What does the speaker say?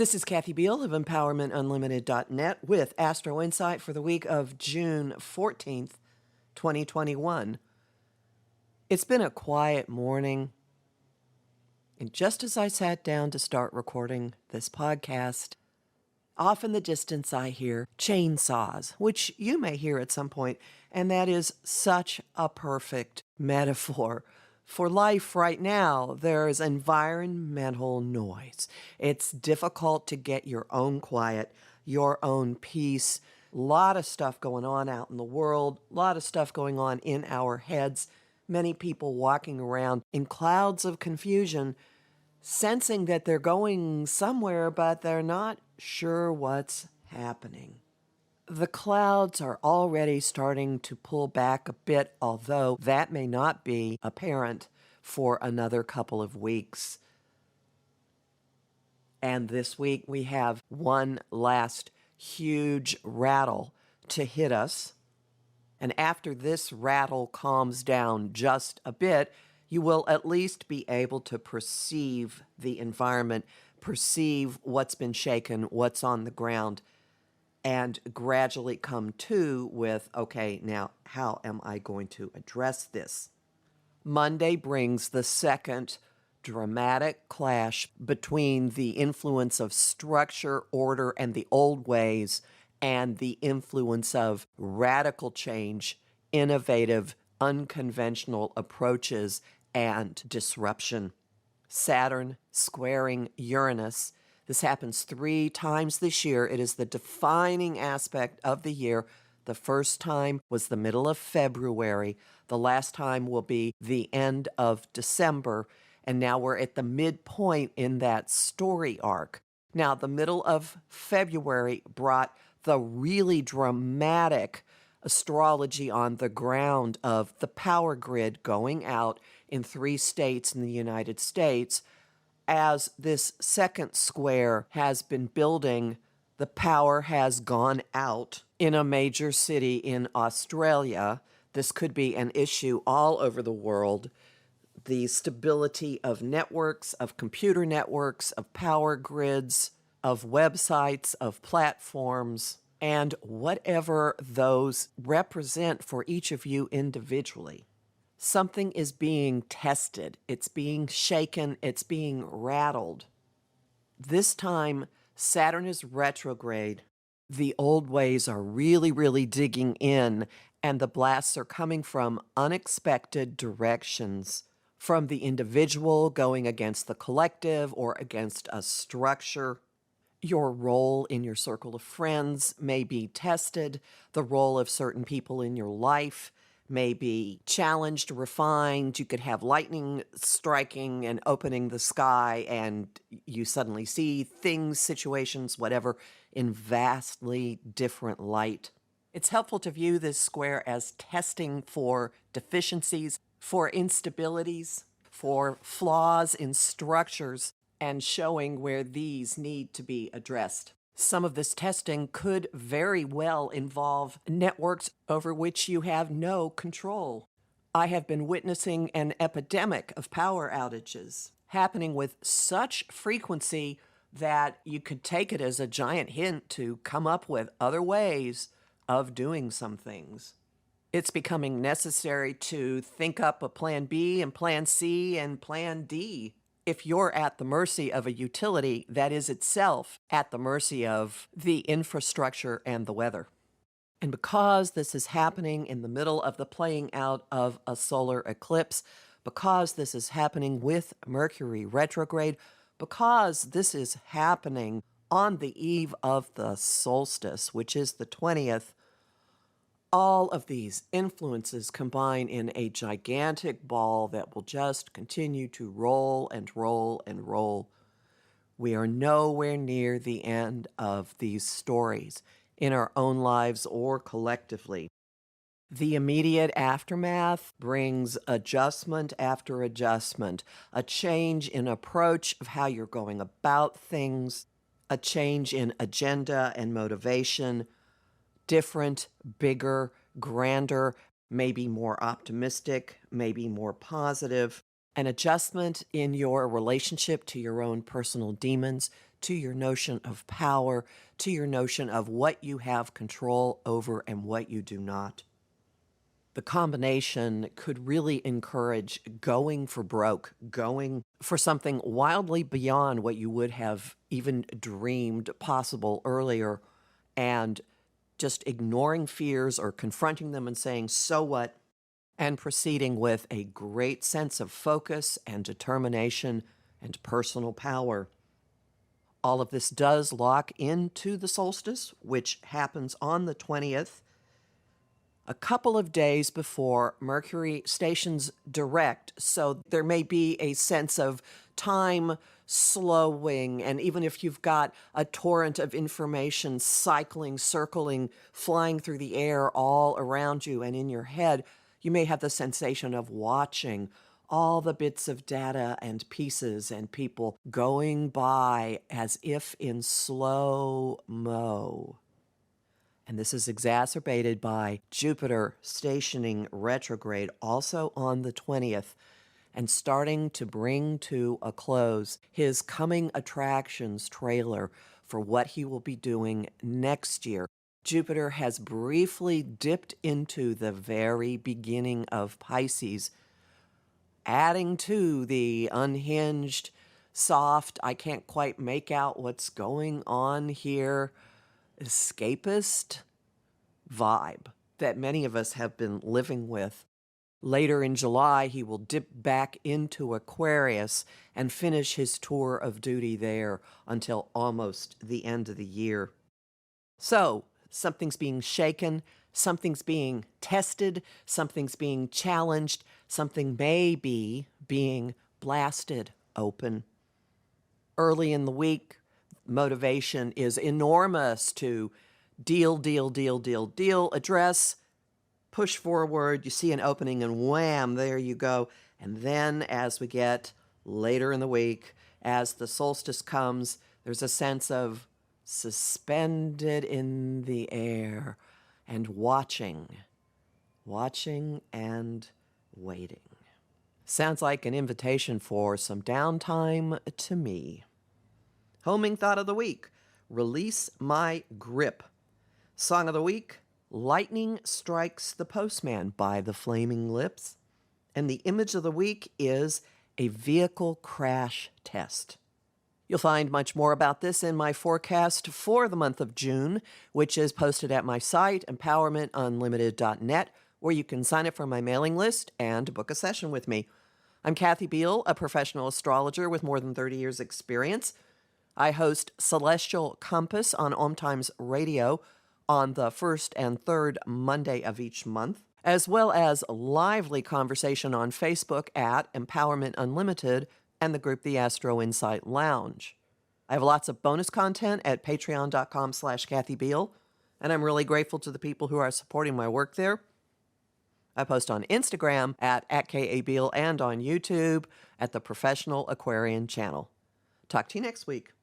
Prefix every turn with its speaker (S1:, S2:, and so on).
S1: This is Kathy Biehl of EmpowermentUnlimited.net with Astro-Insight for the week of June 14th, 2021. It's been a quiet morning, and just as I sat down to start recording this podcast, off in the distance I hear chainsaws, which you may hear at some point, and that is such a perfect metaphor for life right now. There's environmental noise. It's difficult to get your own quiet, your own peace. A lot of stuff going on out in the world, a lot of stuff going on in our heads. Many people walking around in clouds of confusion, sensing that they're going somewhere, but they're not sure what's happening. The clouds are already starting to pull back a bit, although that may not be apparent for another couple of weeks. And this week we have one last huge rattle to hit us. And after this rattle calms down just a bit, you will at least be able to perceive the environment, perceive what's been shaken, what's on the ground, and gradually come to with, okay, now how am I going to address this? Monday brings the second dramatic clash between the influence of structure, order, and the old ways, and the influence of radical change, innovative, unconventional approaches, and disruption. Saturn squaring Uranus. This happens 3 times this year. It is the defining aspect of the year. The first time was the middle of February. The last time will be the end of December. And now we're at the midpoint in that story arc. Now, the middle of February brought the really dramatic astrology on the ground of the power grid going out in 3 states in the United States. As this second square has been building, the power has gone out in a major city in Australia. This could be an issue all over the world. The stability of networks, of computer networks, of power grids, of websites, of platforms, and whatever those represent for each of you individually. Something is being tested. It's being shaken. It's being rattled. This time, Saturn is retrograde. The old ways are really, really digging in, and the blasts are coming from unexpected directions, from the individual going against the collective or against a structure. Your role in your circle of friends may be tested. The role of certain people in your life may be challenged, refined. You could have lightning striking and opening the sky, and you suddenly see things, situations, whatever, in vastly different light. It's helpful to view this square as testing for deficiencies, for instabilities, for flaws in structures, and showing where these need to be addressed. Some of this testing could very well involve networks over which you have no control. I have been witnessing an epidemic of power outages happening with such frequency that you could take it as a giant hint to come up with other ways of doing some things. It's becoming necessary to think up a plan B and plan C and plan D. If you're at the mercy of a utility, that is itself at the mercy of the infrastructure and the weather. And because this is happening in the middle of the playing out of a solar eclipse, because this is happening with Mercury retrograde, because this is happening on the eve of the solstice, which is the 20th, all of these influences combine in a gigantic ball that will just continue to roll and roll and roll. We are nowhere near the end of these stories in our own lives or collectively. The immediate aftermath brings adjustment after adjustment, a change in approach of how you're going about things, a change in agenda and motivation, different, bigger, grander, maybe more optimistic, maybe more positive, an adjustment in your relationship to your own personal demons, to your notion of power, to your notion of what you have control over and what you do not. The combination could really encourage going for broke, going for something wildly beyond what you would have even dreamed possible earlier, and just ignoring fears or confronting them and saying, so what? And proceeding with a great sense of focus and determination and personal power. All of this does lock into the solstice, which happens on the 20th, a couple of days before Mercury stations direct, so there may be a sense of time slowing, and even if you've got a torrent of information cycling, circling, flying through the air all around you and in your head, you may have the sensation of watching all the bits of data and pieces and people going by as if in slow-mo. And this is exacerbated by Jupiter stationing retrograde also on the 20th and starting to bring to a close his coming attractions trailer for what he will be doing next year. Jupiter has briefly dipped into the very beginning of Pisces, adding to the unhinged, soft, I can't quite make out what's going on here, escapist vibe that many of us have been living with. Later in July, he will dip back into Aquarius and finish his tour of duty there until almost the end of the year. So, something's being shaken, something's being tested, something's being challenged, something may be being blasted open. Early in the week, motivation is enormous to deal, address, push forward, you see an opening, and wham, there you go. And then as we get later in the week, as the solstice comes, there's a sense of suspended in the air and watching and waiting. Sounds like an invitation for some downtime to me. Homing thought of the week, release my grip. Song of the week, Lightning Strikes the Postman by the Flaming Lips. And the image of the week is a vehicle crash test. You'll find much more about this in my forecast for the month of June, which is posted at my site, empowermentunlimited.net, where you can sign up for my mailing list and book a session with me. I'm Kathy Biehl, a professional astrologer with more than 30 years' experience. I host Celestial Compass on Om Times Radio on the first and third Monday of each month, as well as lively conversation on Facebook at Empowerment Unlimited and the group The Astro-Insight Lounge. I have lots of bonus content at patreon.com/Kathy Biehl, and I'm really grateful to the people who are supporting my work there. I post on Instagram at @KABiehl and on YouTube at the Professional Aquarian channel. Talk to you next week.